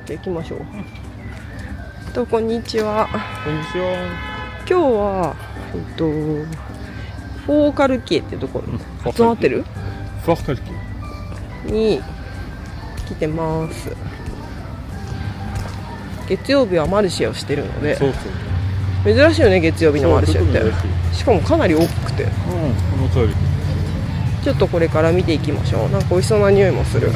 じゃあ行きましょう。こんにちは。こんにちは。今日はフォーカルキエってところ発音合ってる？フォーカルキエに来てます。月曜日はマルシェをしてるので、そう珍しいよね、月曜日のマルシェって。しかもかなり大きくて、この通り。ちょっとこれから見ていきましょう。なんか美味しそうな匂いもする。ま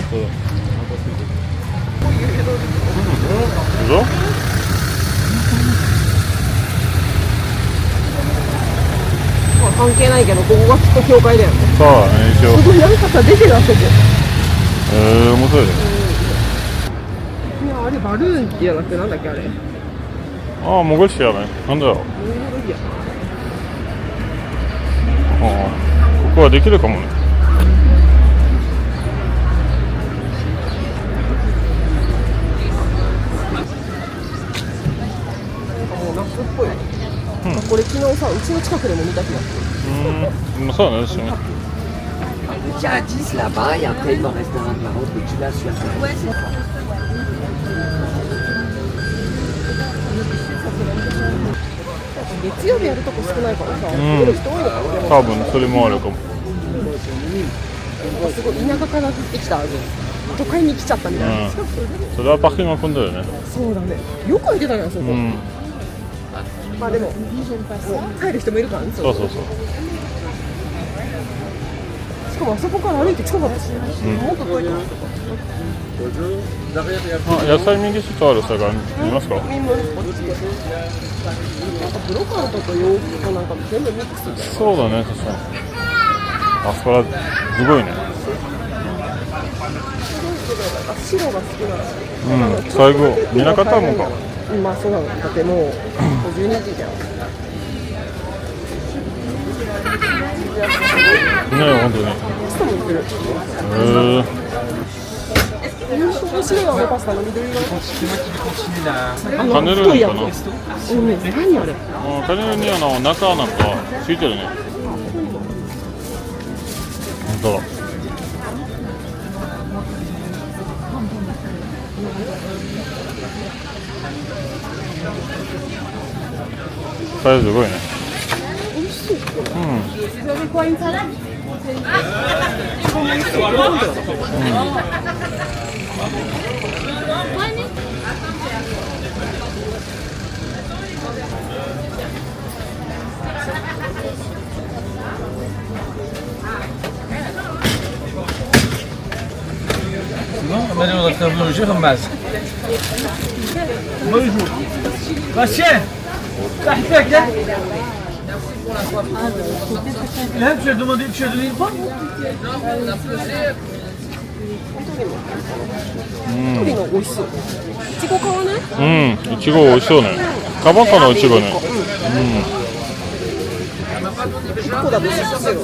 あ関係ないけど、ここがきっと教会だよね。そうだね、一応。すごい、なんかさ、出てるあそこ。面白いね。いや、あれバルーンじゃなくてなんだっけあれ。ああ、モゴルシアね。なんだろう。ここはできるかもね。夏っぽい、これ昨日さ、うちの近くでも見た気がする。そうだね、確かに。Il y a 10 là-bas et après il m'en reste un par contre que tu l'as sur la 月曜日やるとこ少ないからさ、来る人多いのかな。多分それもあるかも。すごい田舎から降ってきた都会に来ちゃったみたいな。それはパッキングが混んでるね。そうだね。よく開いてたね、そこ。まあでも帰る人もいるからね。そうそうそう。しかもあそこから歩いて近かったし、もっと遠いと思う。野菜右下あるさが見ますか？なんかブロカートと洋服となんか全部ミックスみたいな。そうだね、確かに。あそこはすごいね。白が好きなの。最後見なかったもんか。まあそうなの。だってもう12時じゃん。ねえ、本当に。パスタも売ってる。面白いわね、パスタの緑色。カネルーニかな。何あれ。カネルーニは中なんかついてるね。本当だ。サイズすごいね。美味しい。Mario va faire le jeu ramasse. Bonjour. Rachel, تحتك. Là, tu as donné une fois? 栗の美味しそう。いちご買わない？いちご美味しそうね。カバンカのいちごね。1個だとしますよ。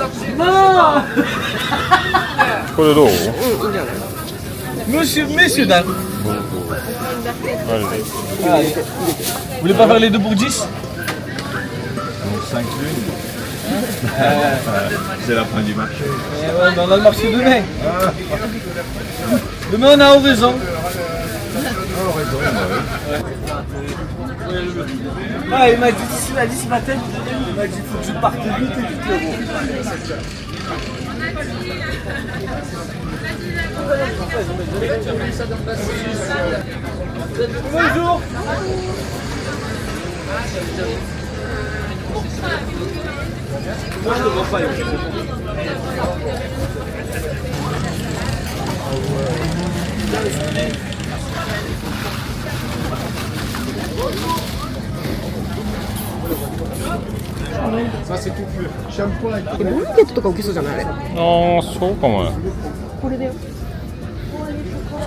これどう？いいんじゃない？ Monsieur, dame. Allez. Vous voulez pas faire les deux pour 10? 5 lunes. C'est la fin du marché. Ouais, mais on a le marché demain. Demain on a Oraison. Ah, il m'a dit ce matin, il m'a dit faut que je parte vite et vite l'euro. Bonjour. Moi je ne vois pas. ブランケットとか浮きそうじゃないあれ。ああ、そうかもね。これだよ。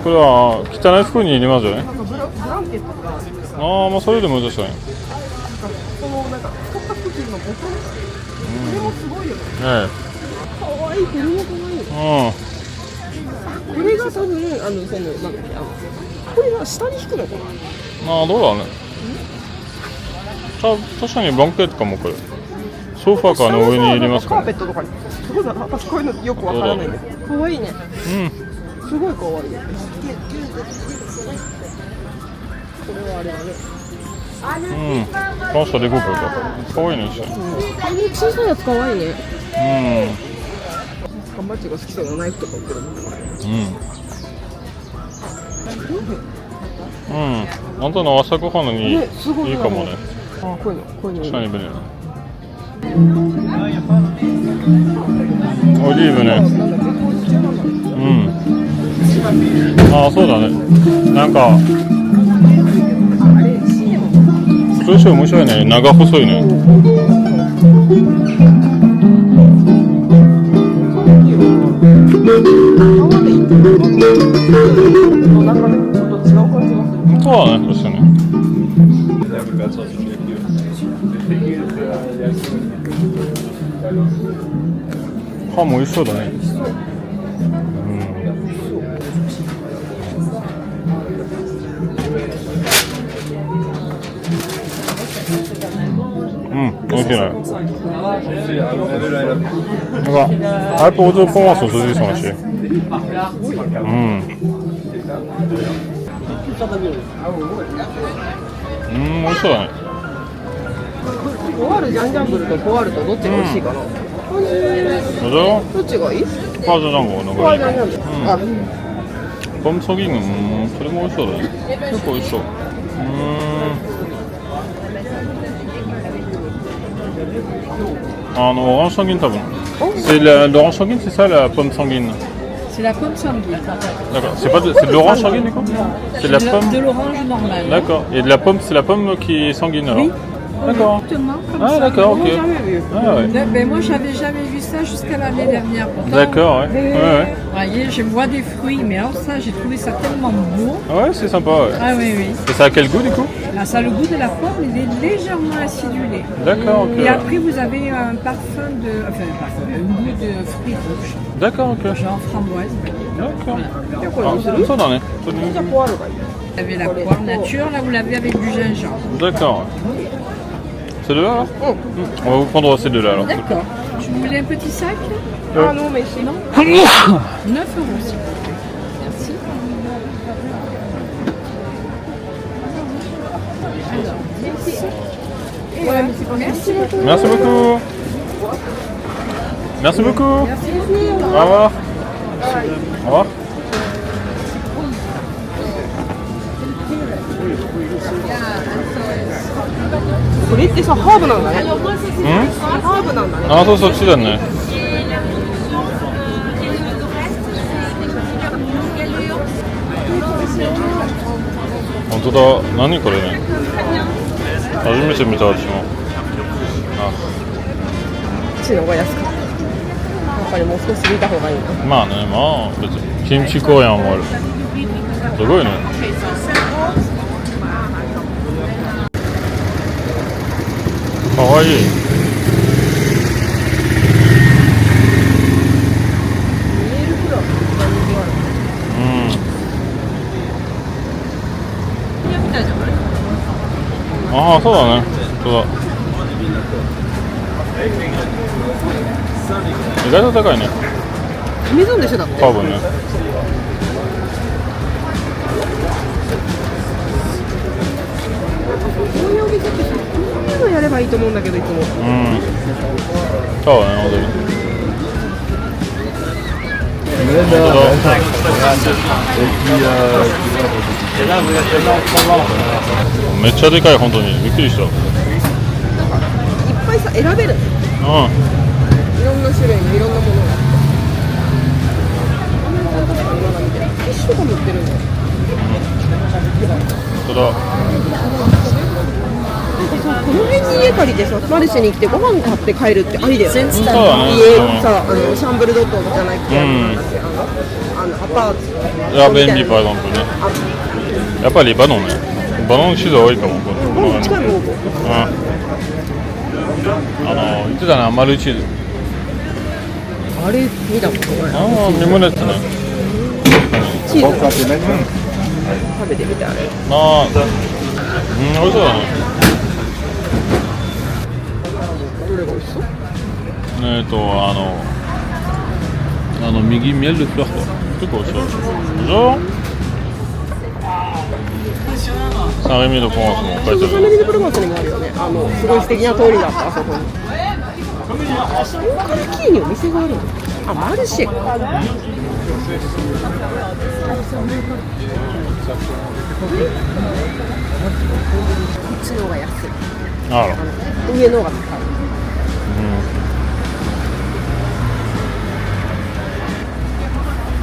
これは汚い服に入れますよね。なんかブランケットとか。ああ、まあそれでも確かに。そのなんか使った服のボトル。これもすごいよね。可愛い、これも可愛い。これが多分そのなんだっけこれが下に引くのかな。ああ、どうだね。確かにバンケットかもこれ。ソファーかの上に入れますか。カーペットとかに。どうだろう。私こういうのよくわからないんだけど。可愛いね。すごい可愛い。これはあれだね。この人でこうか。かわいいね。この小さいやつかわいいね。う缶バッジが好きそうなナイフとか売ってるもん。あんたの朝ごはんにいいねすごいかもね。あ、こういうの。シャイニーベリーな。オリーブね。ああ、そうだね。なんかそれし面白いね。長細いね。そうだね、確かに。歯も美味しそうだね。美味しいね。なんか、알포 우주 뽕어서 수지 성씨.美味しそうだね。ポワールジャンジャンブルとポワールとどっちが美味しいかな。맞아? どっちがいい？ 파전 장고のポワールジャンジャンブル。あ、 펌석이는それも美味しそうだね。結構美味しそう。orange sanguine, t'as bon. C'est l'orange sanguine, c'est ça la pomme sanguine? C'est la pomme sanguine. D'accord. C'est de l'orange sanguine du coup? C'est de la pomme? De l'orange normale. D'accord. Et de la pomme, c'est la pomme qui est sanguine alors? Oui. D'accord. Exactement comme Ah ça. d'accord, ok. Ah ouais. Ben, moi, j'avais jamais vu ça jusqu'à l'année dernière. Pourtant, D'accord, ouais. Ouais, ouais. Vous voyez, je bois des fruits, mais alors ça, j'ai trouvé ça tellement beau. Ouais, c'est sympa, ouais. Ah oui, oui. Et ça a quel goût du coup? Ah, ça a le goût de la pomme, il est légèrement acidulé. D'accord, ok. Et après, vous avez un parfum de... Enfin, un parfum, un goût de fruits rouges. D'accord, ok. Genre framboise. D'accord. Voilà. Ah, ça dans les. じゃあポワールがいい。 Vous avez la poire nature, là, vous l'avez avec du gingembre. D'accord. Ces deux-là alors? On va vous prendre ces deux-là alors. D'accord. Je vous voulais un petit sac? Ah non, mais sinon. 9 €, s'il vous plaît. Merci. Alors, merci beaucoup. Merci beaucoup. Merci beaucoup. Merci beaucoup. Au revoir. Au revoir. これってさ、ハーブなんだね。ん？ハーブなんだね。あ、そうそっちだね。本当だ。何これね。初めて見た私も。あ、こっちの方が安かった。やっぱりもう少し見た方がいいな。まあね、まあ別にキムチ公園もある。すごいね。かわいい。ああ、そうだね。そうだ。意外と高いね。メゾンでしょだって。多分ね。こういうお店ってさ、こういうのやればいいと思うんだけどいつも。そうだね、本当に。めっちゃでかい、本当にびっくりした。いっぱいさ選べる。いろんな種類のいろんなものが。ティッシュとかも売ってるんだよ。本当だ。この辺に家借りてさ、マルシェに来てご飯買って帰るってありだよね。そうだね。家さ、シャンブルドットじゃなくて、アパート。いや、便利、パーexempleね。やっぱりバノンね。バノンシード多いかも。近いもん。言ってたな、マルチーズ。あれ見たことない。ああ、見ものやつね。チーズ。食べてみてあれ。ああ、美味しそうだね。どれが美味しそう？右ミエルでフラット。結構美味しそう。Bonjour. 5サンレミのプロマンスも書いてサンる。レミのプロマンスにもあるよね。すごい素敵な通りがあった、あそこに。カルキーにお店があるの。あ、マルシェか。こっちの方が安い。あら。上の方が高い。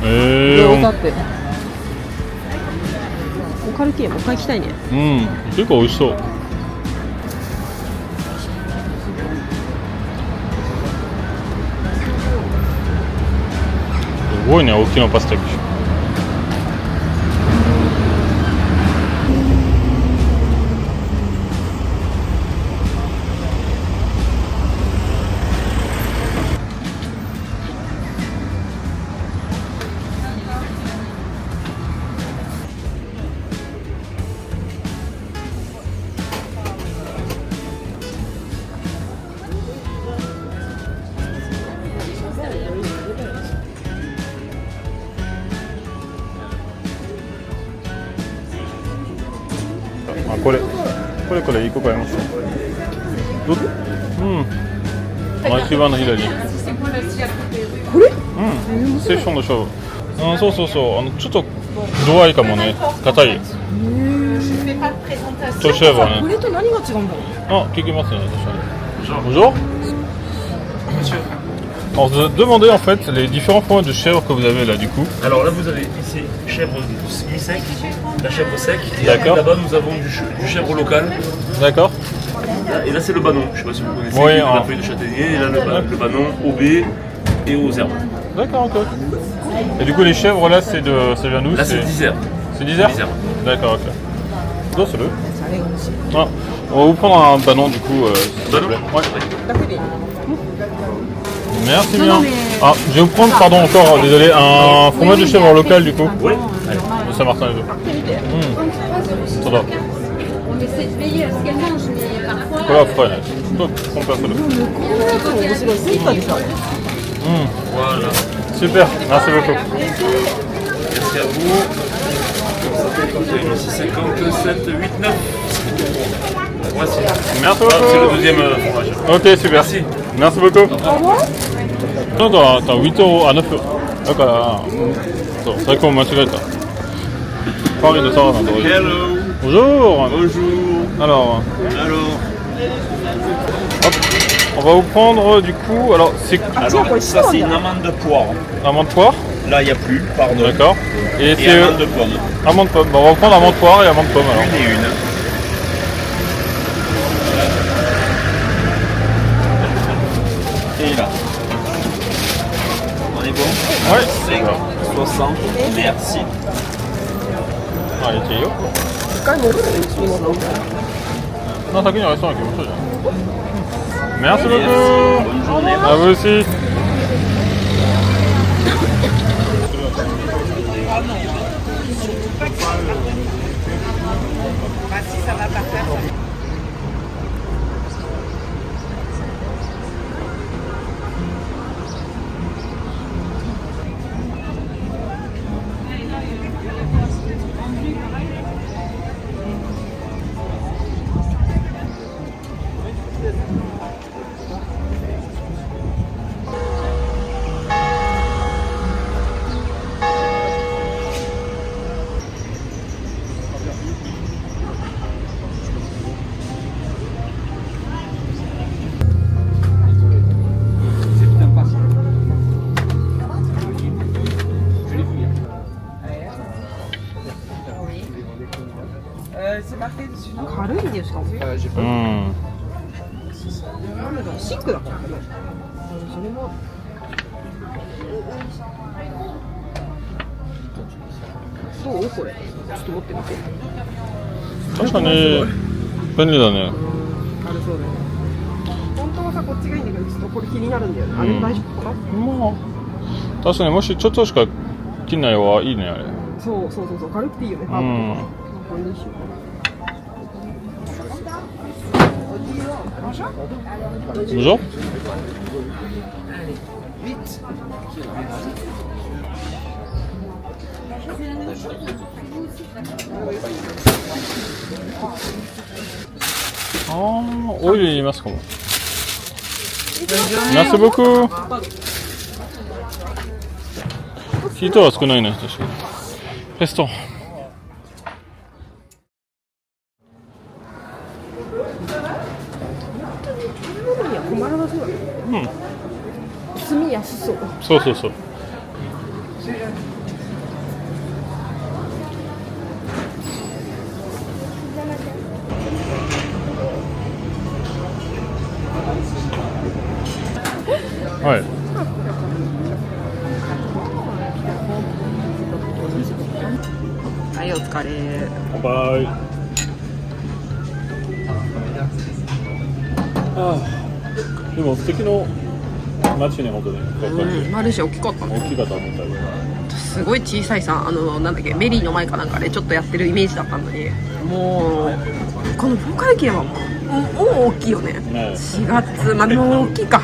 餃子っておカルキーもう一回行きたいね。うん、結構美味しそう。すごいね、大きなパスタキ。あ、これいい子買いました。うん。一番の左。これ？うん。セッションの勝負。うん、そうそうそう。ちょっと度合いかもね。硬い。としてはね。これと何が違うんだろう。あ、聞きますね。Bonjour. Alors, je demandais en fait les différents points de chèvre que vous avez là du coup. Alors là, vous avez ici chèvre mi-sec, la chèvre sec. Et D'accord. là-bas, nous avons du chèvre local. D'accord. Et là, c'est le banon. Je ne sais pas si vous connaissez. Oui, La feuille de châtaignier. Et là, le banon au baies et aux herbes. D'accord, ok. Et du coup, les chèvres là, ça vient d'où? Là, c'est d'Isère. C'est d'Isère? d'Isère. D'accord, ok. Non, c'est le. Ah, on va vous prendre un banon du coup. S'il vous plaît. Ouais. Merci bien. Ah, je vais vous prendre, pardon encore, désolé, un fromage de chèvre local du coup. Oui. De Saint-Martin les deux. Ça va. On essaie de veiller à ce qu'elle mange, mais parfois. Voilà, frère. Toi, prends place là. Voilà. Super, merci beaucoup. Merci à vous. 57, 8, 9. Voici. Merci Ah, c'est le beaucoup. deuxième fromage. Ok, super. Merci. Merci beaucoup. Non, t'as 8 € à 9 €. D'accord. C'est vrai qu'on m'a tiré ça. Paris de Sarah. Hello. Bonjour. Bonjour. Alors, Alors. hop, on va vous prendre du coup. Alors, c'est Alors, ça, c'est une amande de poire. amande poire. Là, il n'y a plus, pardon. D'accord. Et Et c'est amande de pomme. amande pomme. Bon, on va prendre amande poire et amande pomme alors. Une et une. Et là. On est bon? Ouais. 5, 60. Merci. Allez, c'est yo. 一回戻るのにしてもらおう。 Non, t'as qu'une restaurant qui est bon. Merci Merci. beaucoup. Bonne journée. À vous aussi. C'est marqué dessus. 軽いんだよしかも。うん。シックだからね。それも。どうこれ？ちょっと持ってみて。確かに便利だね。軽そうだよね。本当はさこっちがいいんだけどちょっとこれ気になるんだよね。あれ大丈夫かな？まあ確かにもしちょっとしか切んないはいいねあれ。そう軽くていいよね。ハーブとか。これにしようかな。Bonjour. ああ、オイル入れますかも。ナスボク。人は少ないね、確かに。ペスト。食べ物には困らなそうだね。うん。住みやすそう。そうそうそう。はい。はい、お疲れ。乾杯。でも素敵の街ね、本当に。マルシェ大きかったね。大きかった思ったよ。すごい小さいさ、なんだっけ、メリーの前かなんかでちょっとやってるイメージだったのに、もうこの東海圏はもう大きいよね。4月、まあでも大きいか。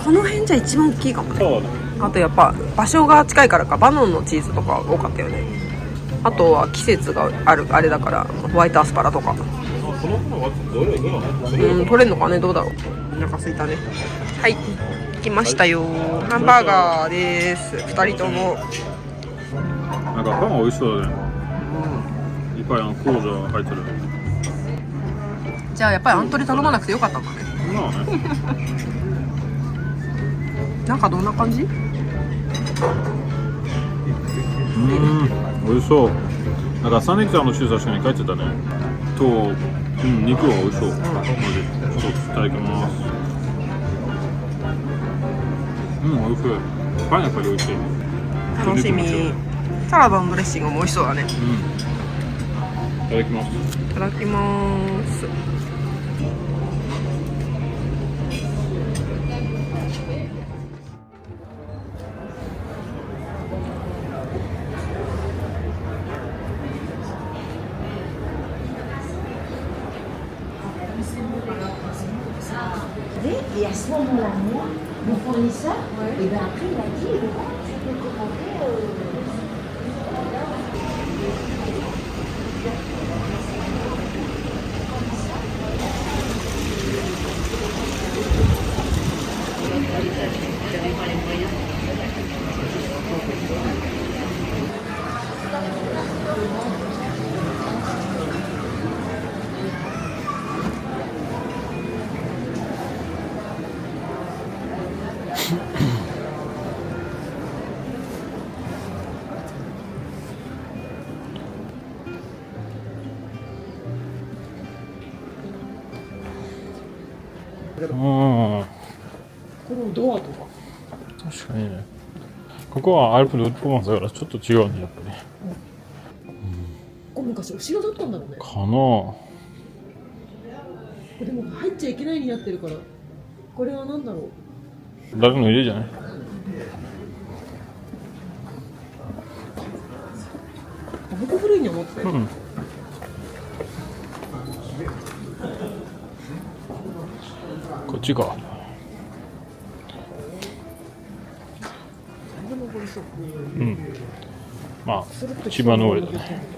この辺じゃ一番大きいかもね。そうね。あとやっぱ場所が近いからか、バノンのチーズとか多かったよね。あとは季節があれだから、ホワイトアスパラとか。その頃はどれぐらい取れんのかね、どうだろう。お腹すいたね。はい、来ましたよ。ハンバーガーです。2人とも。なんかパンは美味しそうだね。いっぱいコージャー入ってる。じゃあやっぱりアントレ頼まなくてよかったんだね。まあね。なんかどんな感じ？美味しそう。なんかサネキさんのシュー確かに書いてたね。と、肉は美味しそう。マジ。ちょっといただきます。美味しい。パンやっぱり美味しい。楽しみ。サラダのドレッシングも美味しそうだね。いただきます。いただきます。Et à ce moment-là, moi, mon fournisseur, et bien après, il a dit, tu peux commander.このドアとか。確かにね。ここはアルプ・ド・プロヴァンスだからちょっと違うね、やっぱり。ここ昔お城だったんだろうね。かなぁ。でも入っちゃいけないになってるから、これは何だろう。誰の家じゃない？僕古いに思ってたよ。こっちか。まあ千葉の上だね。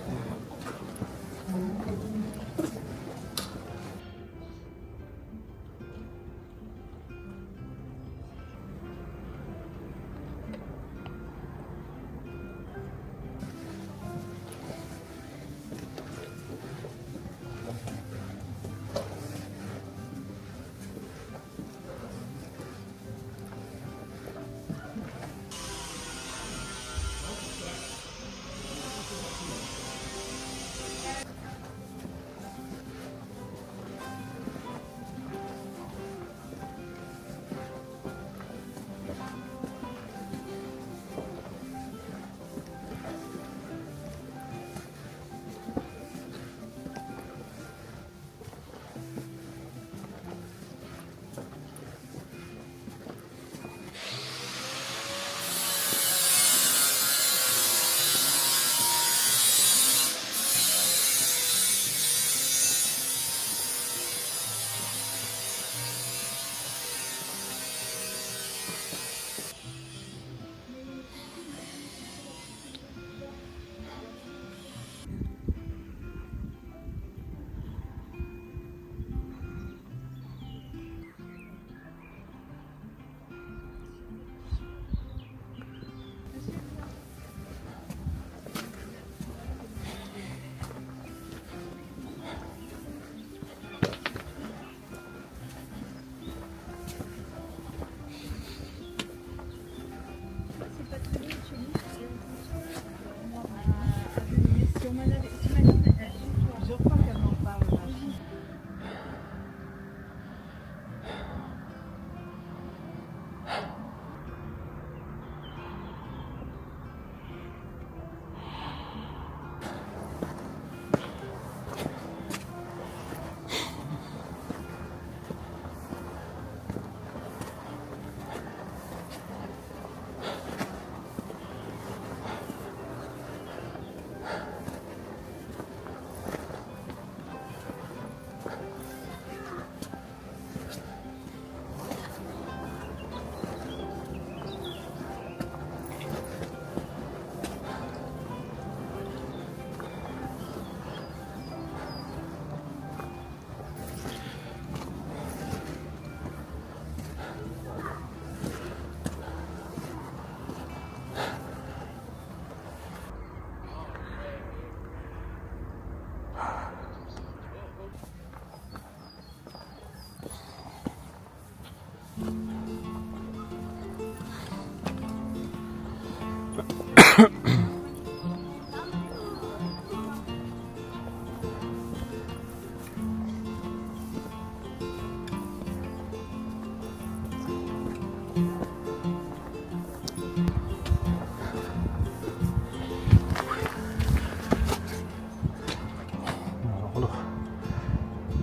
ほど。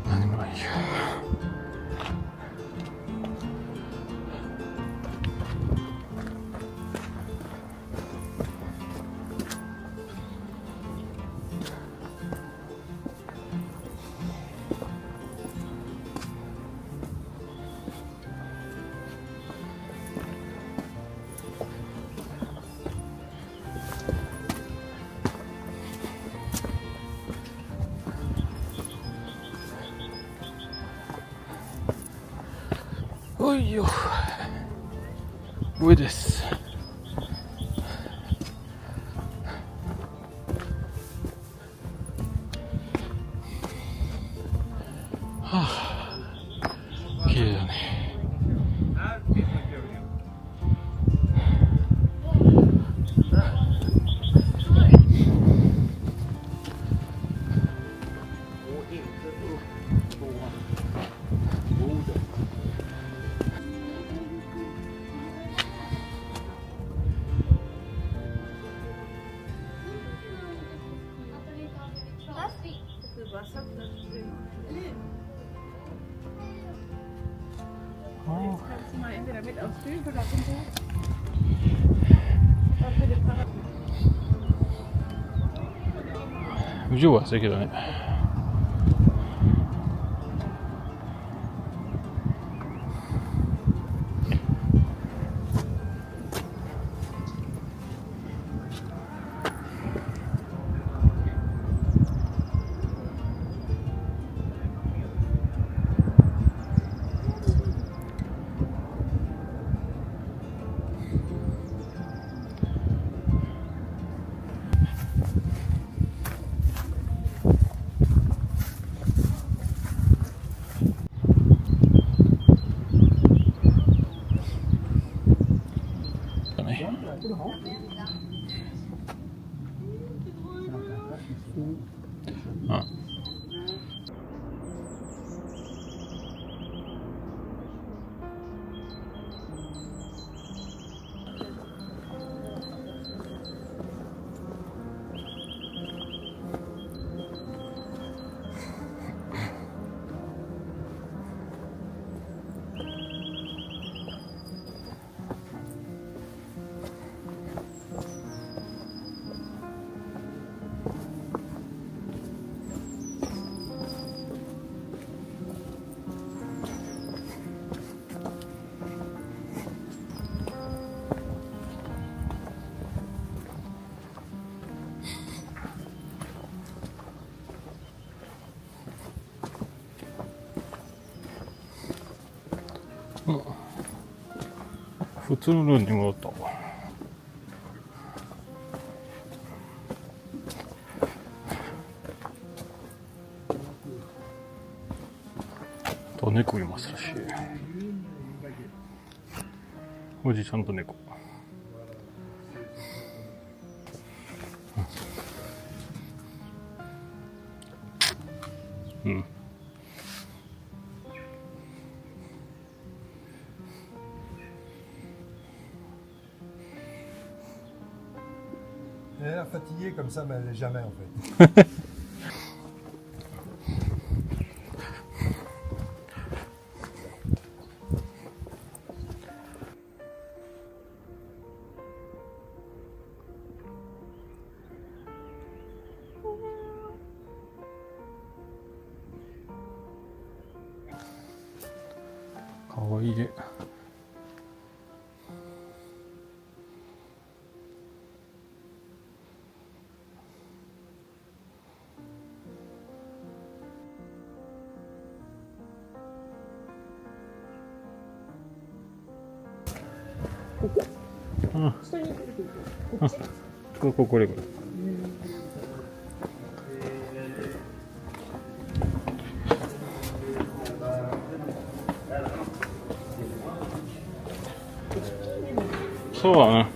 何もないよ。おいよ、上です。はあ、綺麗だね。不上はするけどね。普通のルールに戻った。と猫いますらしい。おじちゃんと猫。うん。Elle a l'air fatiguée comme ça, mais elle n'est jamais en fait. かわいいね。うん、下に行くこっち。これ。そうだね。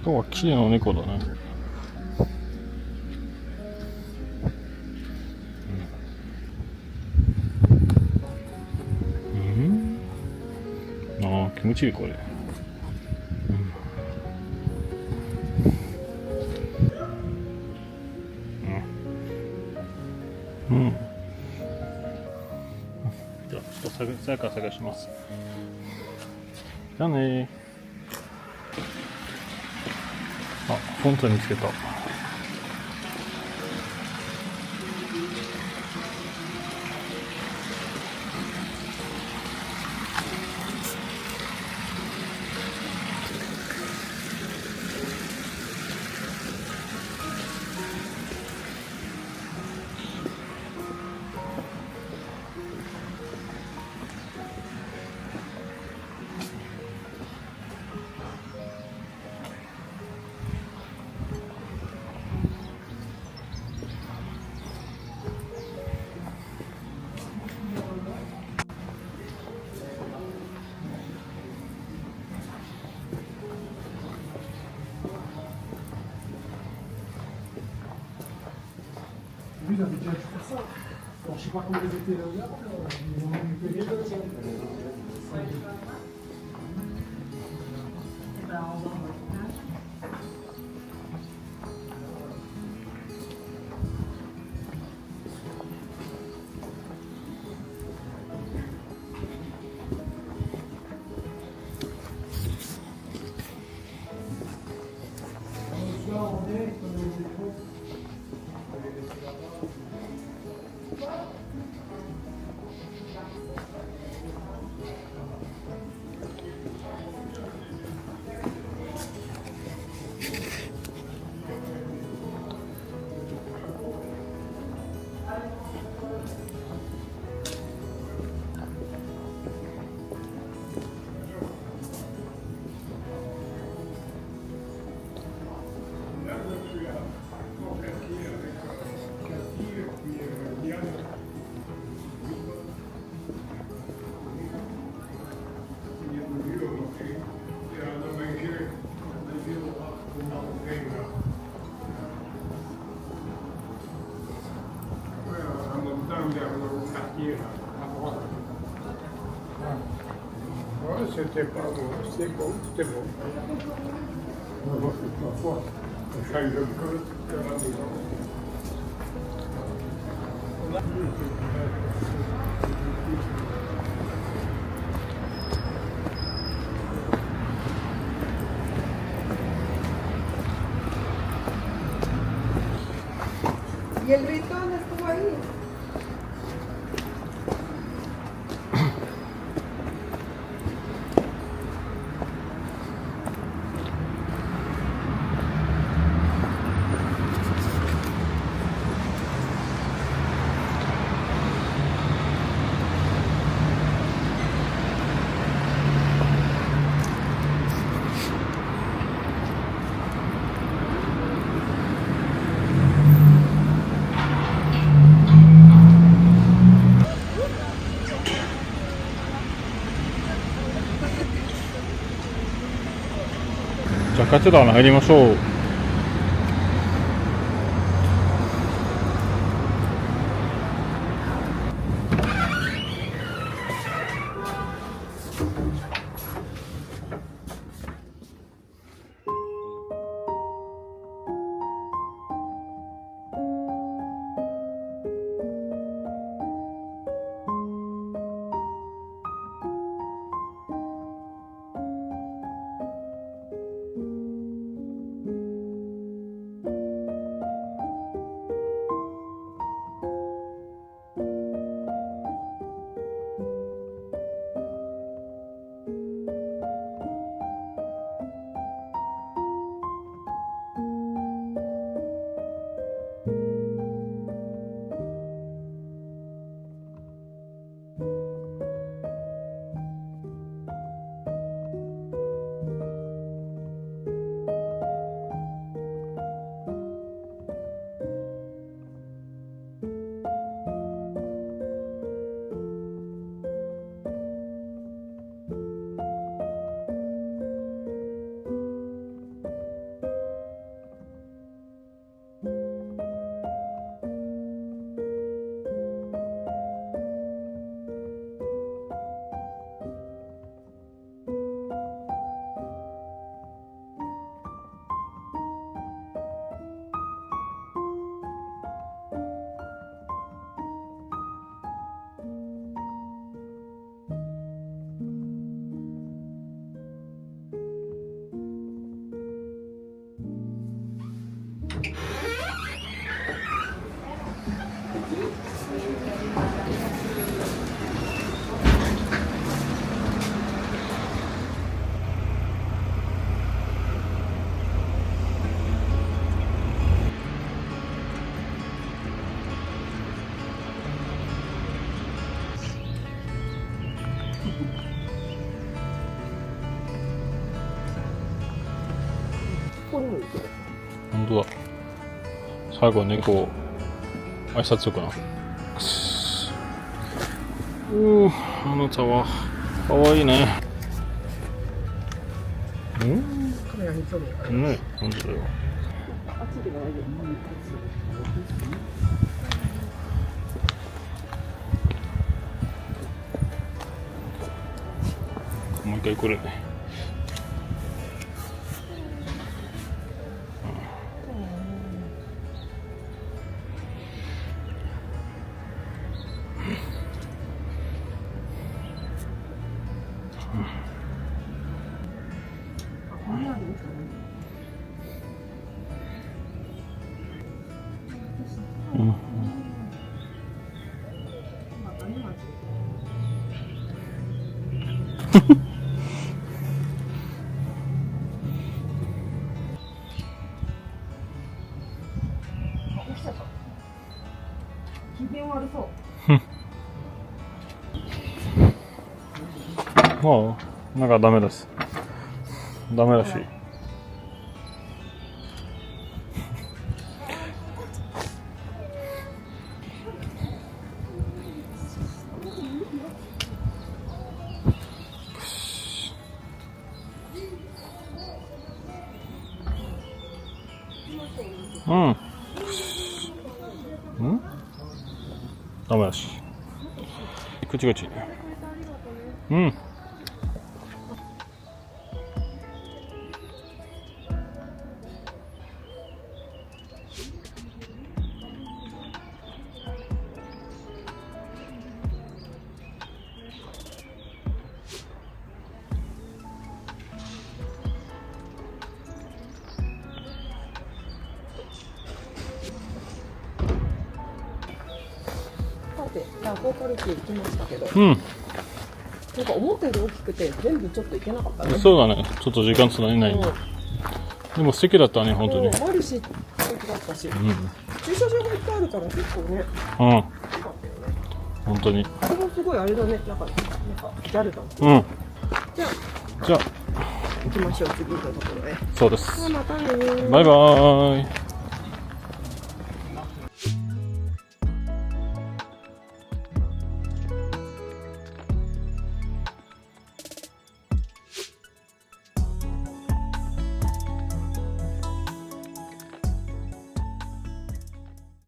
今日は綺麗な猫だね。ああ、気持ちいいこれ。じゃあちょっとさやか探します。じゃあねー。あ、本当に見つけた。Lui, il avait déjà dû faire ça. Alors, je sais pas comment ils étaient là, ils ont manipulé comme ça. Le soir, on est, comme les échos. C'était pas bon, c'était bon, c'était bon. On va voir parfois, on change de code de la maison. ¿Y el Ritón estuvo ahí?じゃあカテドラル入りましょう。こにもいるけど。本当だ。最後は猫挨拶かな。あなたはかわいいね。カメラに撮る。ね、本当だよ。あっちでも大丈もう一回来るね。機嫌悪そう。もうなんかダメです。ダメらしい。ダメだし。口々。さて、じゃあフォーカルティ行きましたけど、なんか思ったより大きくて全部ちょっと行けなかったね。そうだね。ちょっと時間つなげない。でも素敵だったね、本当に。マルシ素敵だったし、駐車場がいっぱいあるから結構ね。本当に。あれもすごいあれだね。なんかギャルだ。じゃあ行きましょう、次のところへ。そうです。またねー。バイバーイ。